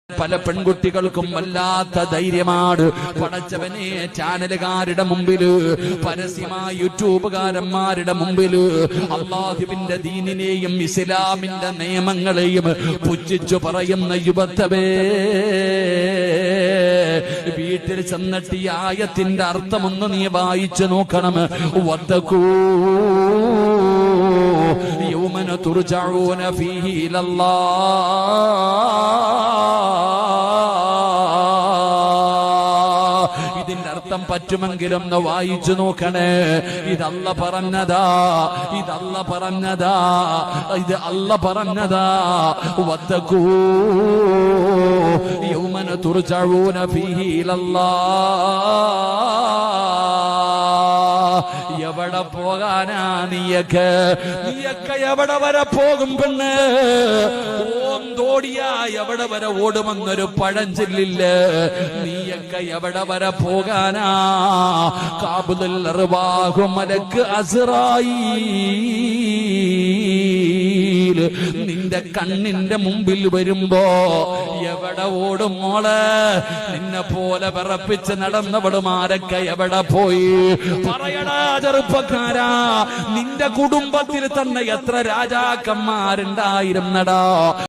പല പെൺകുട്ടികൾക്കും വല്ലാത്ത ധൈര്യമാണ്. പടച്ചവനെ, ചാനലുകാരുടെ മുമ്പില്, പരസ്യമായ യൂട്യൂബുകാരന്മാരുടെ മുമ്പില് അള്ളാഹുവിന്റെ ദീനിനെയും ഇസ്ലാമിന്റെ നിയമങ്ങളെയും പുച്ഛിച്ചു പറയുന്ന യുവത്തവേ, വീട്ടിൽ ചെന്നിട്ട് ഈ ആയത്തിന്റെ അർത്ഥമൊന്ന് നീ വായിച്ചു നോക്കണം. വത്തഖൂ യൗമന തുർജഊന ഫീഹി ഇലല്ലാഹ്. ഇതിന്റെ അർത്ഥം പറ്റുമെങ്കിലും ഒന്ന് വായിച്ചു നോക്കണേ. ഇതല്ല പറഞ്ഞതാ, ഇതല്ല പറഞ്ഞതാ, ഇത് അല്ല പറഞ്ഞതാ. വത്തഖൂ യൗമന തുർജഊന ഫീഹി ഇലല്ലാഹ്. എവിടെ പോകാനാ നീയൊക്കെ എവിടെ വരെ പോകും പെണ്ണ്? ഓന്തോടിയാ എവിടെ വരെ ഓടുമെന്നൊരു പഴഞ്ചൊല്ലില്ല. നീയൊക്കെ എവിടെ വരെ പോകാനാ? കാബുൽ അർവാഹു മലക്ക് അസ്റായീൽ നിന്റെ കണ്ണിന്റെ മുമ്പിൽ വരുമ്പോ എവിടെ ഓടും മോളെ? നിന്നെ പോലെ വിറപ്പിച്ച് നടന്നവളുമാരൊക്കെ എവിടെ പോയി? പറയടാ ചെറുപ്പക്കാരാ, നിന്റെ കുടുംബത്തിൽ തന്നെ എത്ര രാജാക്കന്മാരുണ്ടായിരുന്നടാ?